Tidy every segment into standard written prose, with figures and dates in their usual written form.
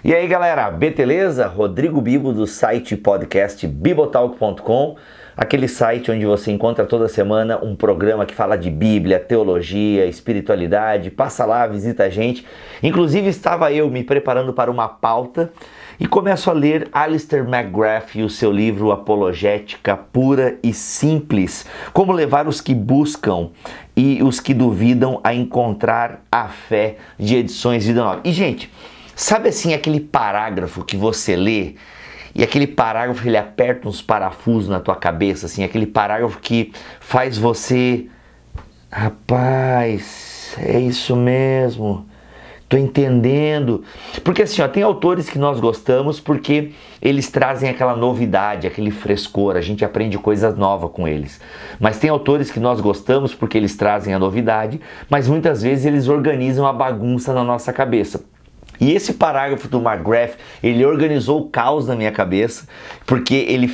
E aí galera, beleza? Rodrigo Bibo do site podcast bibotalk.com, aquele site onde você encontra toda semana um programa que fala de Bíblia, teologia, espiritualidade. Passa lá, visita a gente. Inclusive estava eu me preparando para uma pauta e começo a ler Alistair McGrath e o seu livro Apologética Pura e Simples, como levar os que buscam e os que duvidam a encontrar a fé, de edições Vida Nova. E gente, sabe assim aquele parágrafo que você lê e aquele parágrafo ele aperta uns parafusos na tua cabeça, assim, aquele parágrafo que faz você, rapaz, é isso mesmo, tô entendendo. Porque assim, ó, tem autores que nós gostamos porque eles trazem aquela novidade, aquele frescor, a gente aprende coisas novas com eles. Mas tem autores que nós gostamos porque eles trazem a novidade, mas muitas vezes eles organizam a bagunça na nossa cabeça. E esse parágrafo do McGrath, ele organizou o caos na minha cabeça, porque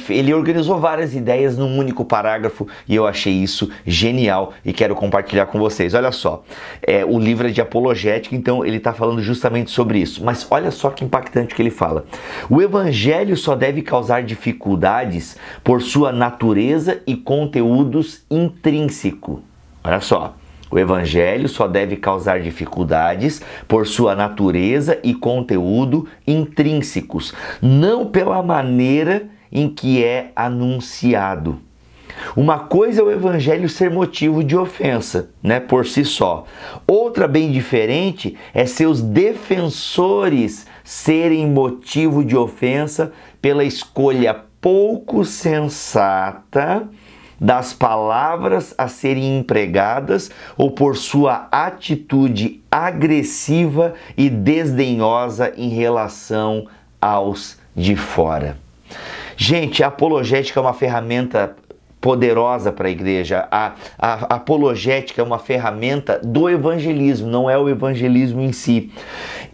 ele organizou várias ideias num único parágrafo e eu achei isso genial e quero compartilhar com vocês. Olha só, o livro é de apologética, então ele está falando justamente sobre isso. Mas olha só que impactante que ele fala. O evangelho só deve causar dificuldades por sua natureza e conteúdos intrínsecos. Olha só. O evangelho só deve causar dificuldades por sua natureza e conteúdo intrínsecos, não pela maneira em que é anunciado. Uma coisa é o evangelho ser motivo de ofensa, né, por si só. Outra bem diferente é seus defensores serem motivo de ofensa pela escolha pouco sensata das palavras a serem empregadas ou por sua atitude agressiva e desdenhosa em relação aos de fora. Gente, a apologética é uma ferramenta poderosa para a igreja. A apologética é uma ferramenta do evangelismo, não é o evangelismo em si.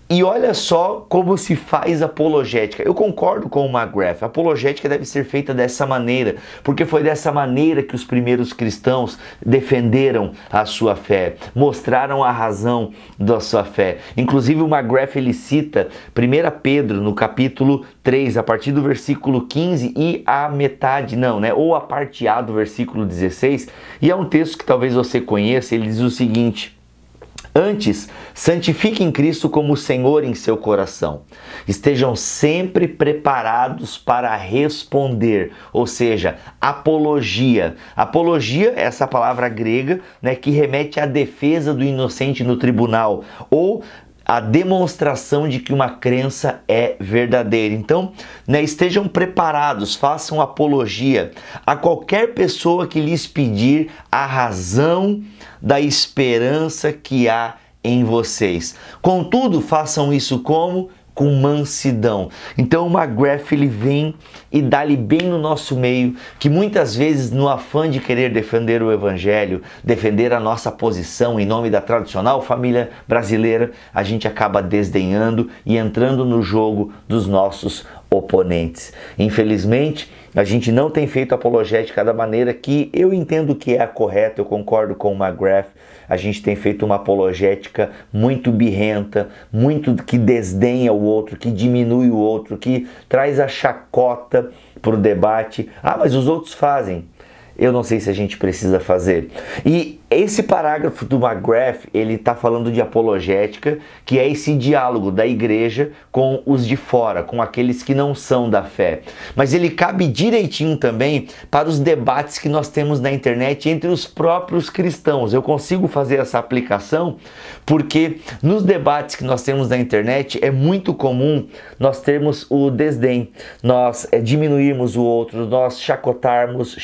E olha só como se faz apologética. Eu concordo com o McGrath. A apologética deve ser feita dessa maneira, porque foi dessa maneira que os primeiros cristãos defenderam a sua fé, mostraram a razão da sua fé. Inclusive o McGrath ele cita 1 Pedro no capítulo 3, a partir do versículo 15 e a metade, ou a parte A do versículo 16, e é um texto que talvez você conheça. Ele diz o seguinte: antes, santifiquem Cristo como Senhor em seu coração. Estejam sempre preparados para responder, ou seja, apologia. Apologia é essa palavra grega, que remete à defesa do inocente no tribunal, ou a demonstração de que uma crença é verdadeira. Então, estejam preparados, façam apologia a qualquer pessoa que lhes pedir a razão da esperança que há em vocês. Contudo, façam isso como? Com mansidão. Então o McGrath ele vem e dá-lhe bem no nosso meio, que muitas vezes no afã de querer defender o evangelho, defender a nossa posição em nome da tradicional família brasileira, a gente acaba desdenhando e entrando no jogo dos nossos oponentes. Infelizmente, a gente não tem feito apologética da maneira que eu entendo que é a correta. Eu concordo com o McGrath. A gente tem feito uma apologética muito birrenta, muito que desdenha o outro, que diminui o outro, que traz a chacota para o debate. Ah, mas os outros fazem. Eu não sei se a gente precisa fazer. E esse parágrafo do McGrath, ele está falando de apologética, que é esse diálogo da igreja com os de fora, com aqueles que não são da fé. Mas ele cabe direitinho também para os debates que nós temos na internet entre os próprios cristãos. Eu consigo fazer essa aplicação porque nos debates que nós temos na internet é muito comum nós termos o desdém, nós diminuirmos o outro, nós chacotarmos,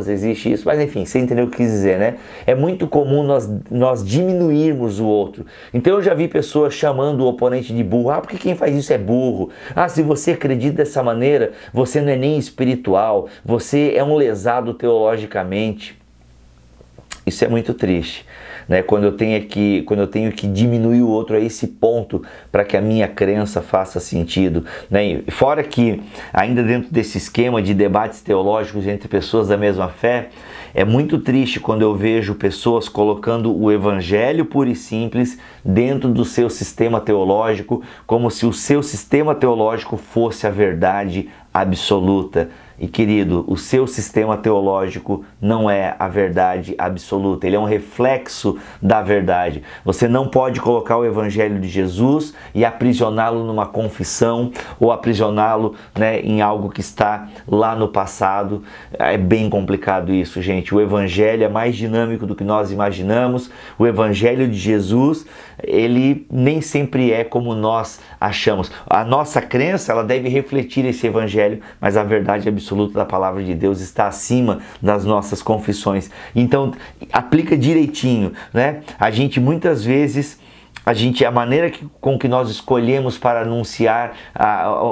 existe isso, mas enfim, você entendeu o que quis dizer, né? É muito comum nós diminuirmos o outro. Então eu já vi pessoas chamando o oponente de burro. Ah, porque quem faz isso é burro. Ah, se você acredita dessa maneira, você não é nem espiritual, você é um lesado teologicamente. Isso é muito triste. né? Quando eu tenho que diminuir o outro a esse ponto para que a minha crença faça sentido, né? Fora que, ainda dentro desse esquema de debates teológicos entre pessoas da mesma fé, é muito triste quando eu vejo pessoas colocando o evangelho puro e simples dentro do seu sistema teológico, como se o seu sistema teológico fosse a verdade absoluta. E querido, o seu sistema teológico não é a verdade absoluta, ele é um reflexo da verdade. Você não pode colocar o evangelho de Jesus e aprisioná-lo numa confissão ou aprisioná-lo, né, em algo que está lá no passado. É bem complicado isso, gente. O evangelho é mais dinâmico do que nós imaginamos. O evangelho de Jesus, ele nem sempre é como nós achamos. A nossa crença, ela deve refletir esse evangelho, mas a verdade absoluta da palavra de Deus está acima das nossas confissões. Então, aplica direitinho, né? A gente muitas vezes, a maneira com que nós escolhemos para anunciar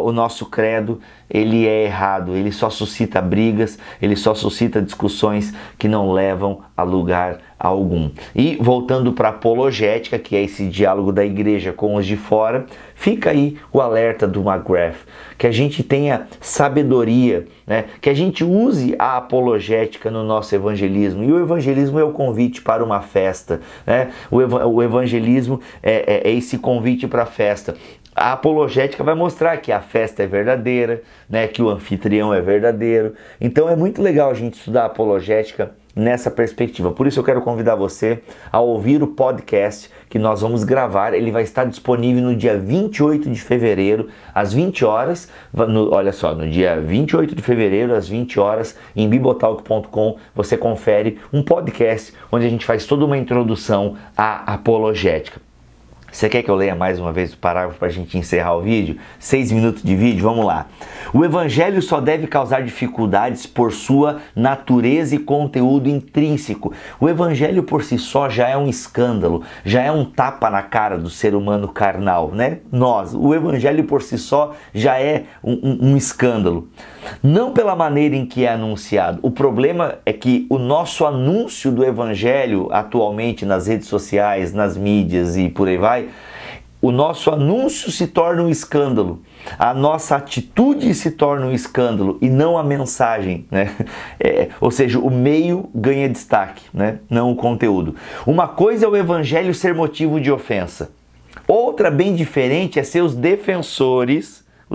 o nosso credo, ele é errado, ele só suscita brigas, ele só suscita discussões que não levam a lugar algum. E voltando para a apologética, que é esse diálogo da igreja com os de fora, fica aí o alerta do McGrath, que a gente tenha sabedoria, né? Que a gente use a apologética no nosso evangelismo. E o evangelismo é o convite para uma festa, né? O evangelismo é esse convite para a festa. A apologética vai mostrar que a festa é verdadeira, né? Que o anfitrião é verdadeiro. Então é muito legal a gente estudar a apologética nessa perspectiva. Por isso eu quero convidar você a ouvir o podcast que nós vamos gravar. Ele vai estar disponível no dia 28 de fevereiro, às 20 horas. Olha só, no dia 28 de fevereiro, às 20 horas, em bibotalk.com, você confere um podcast onde a gente faz toda uma introdução à apologética. Você quer que eu leia mais uma vez o parágrafo para a gente encerrar o vídeo? 6 minutos de vídeo, vamos lá. O evangelho só deve causar dificuldades por sua natureza e conteúdo intrínseco. O evangelho por si só já é um escândalo, já é um tapa na cara do ser humano carnal, né? O evangelho por si só já é um escândalo. Não pela maneira em que é anunciado. O problema é que o nosso anúncio do evangelho atualmente nas redes sociais, nas mídias e por aí vai, o nosso anúncio se torna um escândalo, a nossa atitude se torna um escândalo e não a mensagem, né? Ou seja, o meio ganha destaque, né? Não o conteúdo. Uma coisa é o evangelho ser motivo de ofensa, outra bem diferente é os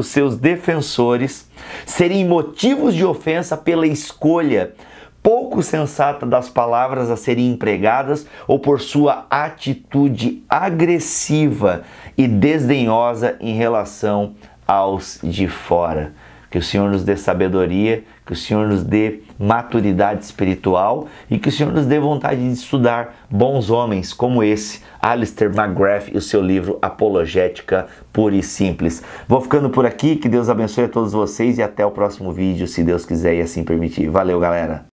seus defensores serem motivos de ofensa pela escolha pouco sensata das palavras a serem empregadas ou por sua atitude agressiva e desdenhosa em relação aos de fora. Que o Senhor nos dê sabedoria, que o Senhor nos dê maturidade espiritual e que o Senhor nos dê vontade de estudar bons homens como esse, Alistair McGrath, e o seu livro Apologética Pura e Simples. Vou ficando por aqui, que Deus abençoe a todos vocês e até o próximo vídeo, se Deus quiser e assim permitir. Valeu, galera!